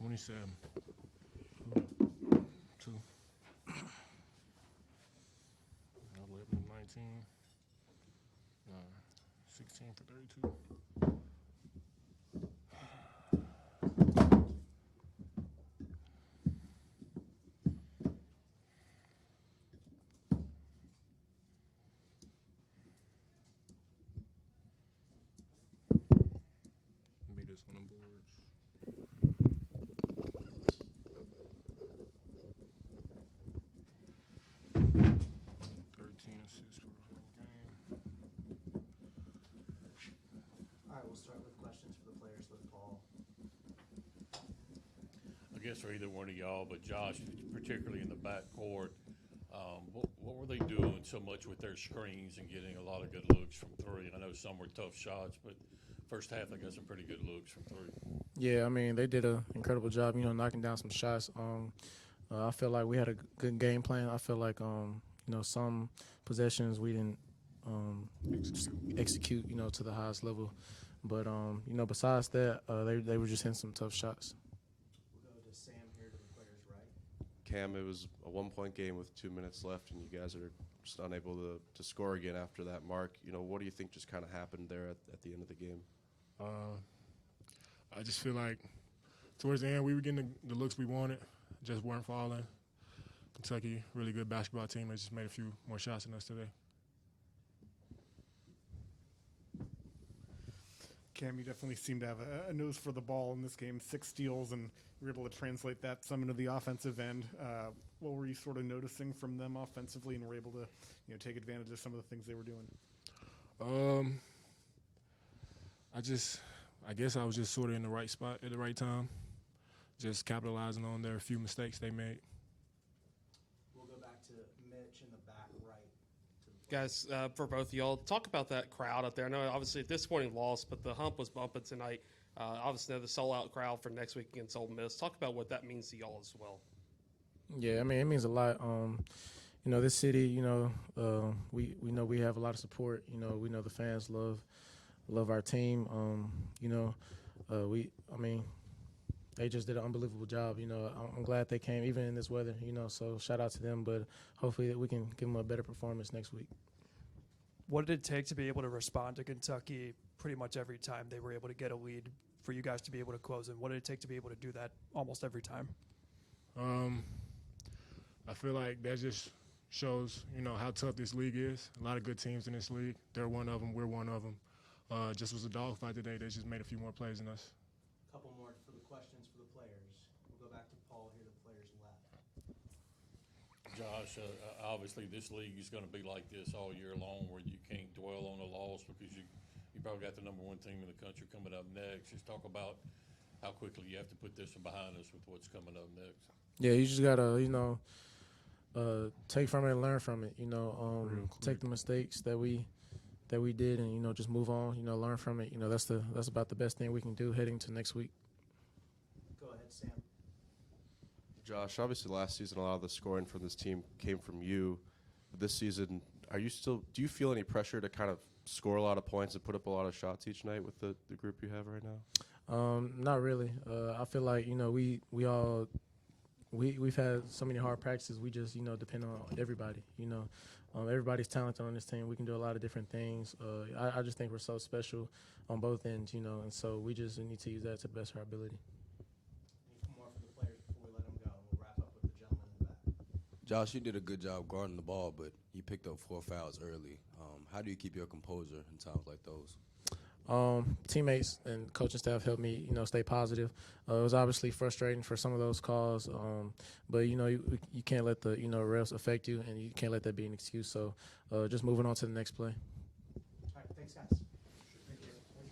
27. 2. 11, 19. 16 for 32. Beat us on the boards. 13 assists for the whole game. All right, we'll start with questions for the players with Paul. I guess for either one of y'all, but Josh, particularly in the backcourt, what were they doing so much with their screens and getting a lot of good looks from three? I know some were tough shots, but first half they got some pretty good looks from three. Yeah, I mean, they did an incredible job, knocking down some shots. I feel like we had a good game plan. I feel like, some possessions we didn't execute, to the highest level. But, besides that, they were just hitting some tough shots. We'll go to Sam here to the players' right. Cam, it was a 1-point game with 2 minutes left, and you guys are just unable to score again after that mark. What do you think just kind of happened there at the end of the game? I just feel like towards the end we were getting the looks we wanted, just weren't falling. Kentucky, really good basketball team. They just made a few more shots than us today. Cam, you definitely seem to have a nose for the ball in this game. 6 steals, and you were able to translate that some into the offensive end. What were you sort of noticing from them offensively, and were able to, take advantage of some of the things they were doing? I guess I was just sort of in the right spot at the right time, just capitalizing on their few mistakes they made. We'll go back to Mitch in the back right. Guys, for both of y'all, talk about that crowd out there. I know obviously a disappointing loss, but the hump was bumping tonight. Obviously, the sold-out crowd for next week against Ole Miss. Talk about what that means to y'all as well. Yeah, I mean, it means a lot. This city, we know we have a lot of support. We know the fans love our team. They just did an unbelievable job. I'm glad they came, even in this weather, so shout out to them. But hopefully we can give them a better performance next week. What did it take to be able to respond to Kentucky pretty much every time they were able to get a lead for you guys to be able to close? And what did it take to be able to do that almost every time? I feel like that just shows, how tough this league is. A lot of good teams in this league. They're one of them. We're one of them. Just was a dogfight today. They just made a few more plays than us. A couple more for the questions for the players. We'll go back to Paul here to the players' left. Josh, obviously this league is going to be like this all year long, where you can't dwell on a loss because you probably got the number one team in the country coming up next. Just talk about how quickly you have to put this one behind us with what's coming up next. Yeah, you just gotta, take from it and learn from it. Take the mistakes that we did, and just move on. Learn from it. That's about the best thing we can do heading to next week. Go ahead, Sam. Josh, obviously last season a lot of the scoring from this team came from you. This season, do you feel any pressure to kind of score a lot of points and put up a lot of shots each night with the group you have right now? Not really. I feel like we've had so many hard practices. We just depend on everybody. Everybody's talented on this team. We can do a lot of different things. I just think we're so special on both ends. And so we just need to use that to the best of our ability. Any more for the players before we let them go? We'll wrap up with the gentleman in the back. Josh, you did a good job guarding the ball, but you picked up 4 fouls early. How do you keep your composure in times like those? Teammates and coaching staff helped me, stay positive. It was obviously frustrating for some of those calls, but you can't let the refs affect you, and you can't let that be an excuse. So just moving on to the next play. All right, thanks, guys.